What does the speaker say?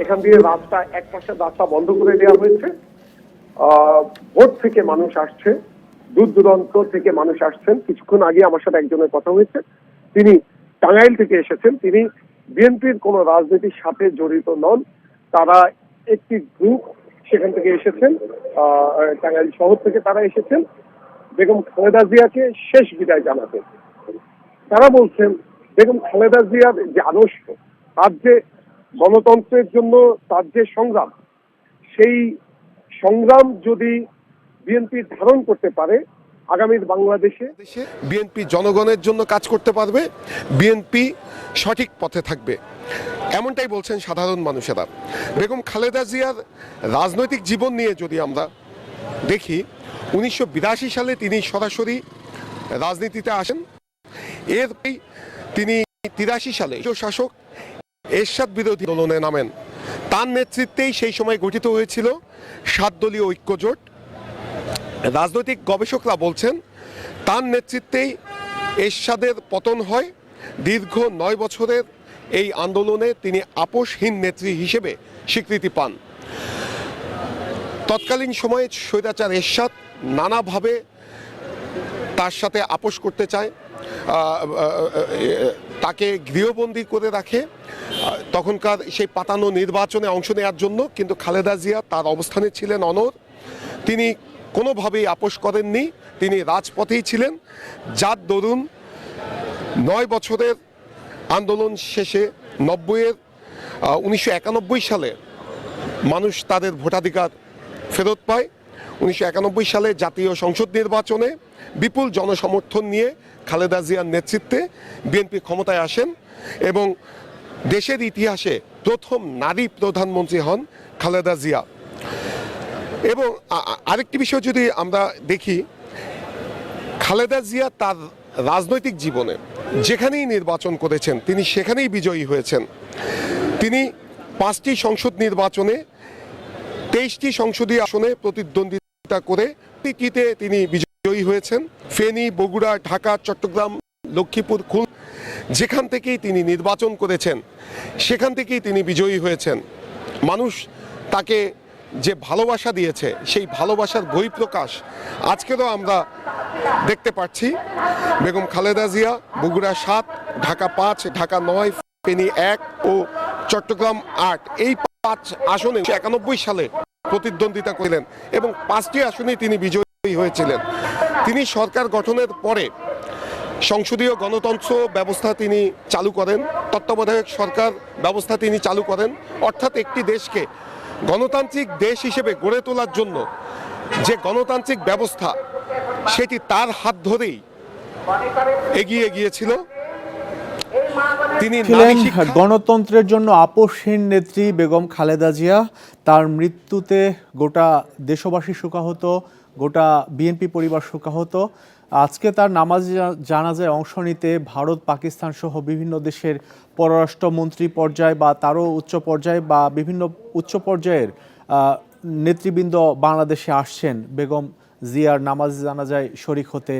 এখান দিয়ে রাস্তা এক পাশের রাস্তা বন্ধ করে দেওয়া হয়েছে। ভোট থেকে মানুষ আসছে, দূর দূরান্ত থেকে মানুষ আসছেন। কিছুক্ষণ আগে আমার সাথে একজনের কথা হয়েছে, তিনি টাঙ্গাইল থেকে এসেছেন। তিনি বিএনপির কোন রাজনীতির সাথে জড়িত নন, তারা একটি গ্রুপ সেখান থেকে এসেছেন, টাঙ্গাইল শহর থেকে তারা এসেছেন বেগম খালেদা জিয়াকে শেষ বিদায় জানাতে। তারা বলছেন বেগম খালেদা জিয়ার যে আদর্শ, তার যে গণতন্ত্রের জন্য তার যে সংগ্রাম, সেই সংগ্রাম যদি বিএনপি ধারণ করতে পারে, আগামীর বাংলাদেশে বিএনপি জনগণের জন্য কাজ করতে পারবে, বিএনপি সঠিক পথে থাকবে, এমনটাই বলছেন সাধারণ মানুষেরা। বেগম খালেদা জিয়ার রাজনৈতিক জীবন নিয়ে যদি আমরা দেখি, 1982 সালে তিনি সরাসরি রাজনীতিতে আসেন। এর তিনি 83 সালে শাসক এরশাদ বিরোধী আন্দোলনে নামেন। তার নেতৃত্বেই সেই সময় গঠিত হয়েছিল 7 দলীয় ঐক্যজোট। রাজনৈতিক গবেষকরা বলছেন তার নেতৃত্বেই এরশাদের পতন হয়। দীর্ঘ 9 বছরের এই আন্দোলনে তিনি আপোষহীন নেত্রী হিসেবে স্বীকৃতি পান। তৎকালীন সময়ে স্বৈরাচার এরশাদ নানাভাবে তার সাথে আপোষ করতে চায়, তাকে গৃহবন্দী করে রাখে তখনকার সেই পাতানো নির্বাচনে অংশ নেওয়ার জন্য। কিন্তু খালেদা জিয়া তার অবস্থানে ছিলেন অনড়, তিনি কোনোভাবেই আপোষ করেননি, তিনি রাজপথেই ছিলেন। যার দরুন 9 বছরের আন্দোলন শেষে 1991 সালে মানুষ তাদের ভোটাধিকার ফেরত পায়। 1991 সালে জাতীয় সংসদ নির্বাচনে বিপুল জনসমর্থন নিয়ে খালেদা জিয়ার নেতৃত্বে বিএনপি ক্ষমতায় আসেন এবং দেশের ইতিহাসে প্রথম নারী প্রধানমন্ত্রী হন খালেদা জিয়া। এবং আরেকটি বিষয় যদি আমরা দেখি, খালেদা জিয়া তার রাজনৈতিক জীবনে যেখানেই নির্বাচন করেছেন তিনি সেখানেই বিজয়ী হয়েছেন। তিনি 5টি সংসদ নির্বাচনে 23টি সংসদীয় আসনে প্রতিদ্বন্দ্বিতা করে প্রতিটিতে তিনি বিজয়ী হয়েছেন। ফেনী, বগুড়া, ঢাকা, চট্টগ্রাম, লক্ষ্মীপুর, খুলনা যেখান থেকেই তিনি নির্বাচন করেছেন সেখান থেকেই তিনি বিজয়ী হয়েছেন। মানুষ তাকে যে ভালোবাসা দিয়েছে সেই ভালোবাসার বহিঃপ্রকাশ আজকেরও আমরা দেখতে পাচ্ছি। বেগম খালেদা জিয়া বগুড়া 7, ঢাকা 5, ঢাকা 9, ফেনী 1 ও চট্টগ্রাম 8 এই 5 আসনে 91 সালে প্রতিদ্বন্দ্বিতা করলেন এবং 5টি আসনে তিনি বিজয়ী হয়েছিলেন। তিনি সরকার গঠনের পরে সংসদীয় গণতন্ত্র ব্যবস্থা তিনি চালু করেন, তত্ত্বাবধায়ক সরকার ব্যবস্থা তিনি চালু করেন। অর্থাৎ একটি দেশকে গণতান্ত্রিক দেশ হিসেবে গড়ে তোলার জন্য যে গণতান্ত্রিক ব্যবস্থা সেটি তার হাত ধরেই এগিয়ে গিয়েছিল। তিনি ছিলেন গণতন্ত্রের জন্য আপোষহীন নেত্রী বেগম খালেদা জিয়া। তার মৃত্যুতে গোটা দেশবাসী শোকাহত, গোটা বিএনপি পরিবার শোকাহত। আজকে তার নামাজ জানাজায় অংশ নিতে ভারত, পাকিস্তান সহ বিভিন্ন দেশের পররাষ্ট্রমন্ত্রী পর্যায়ে বা তারও উচ্চ পর্যায়ে বা বিভিন্ন উচ্চ পর্যায়ের নেতৃবৃন্দ বাংলাদেশে আসছেন বেগম জিয়ার নামাজ জানাজায় শরীক হতে।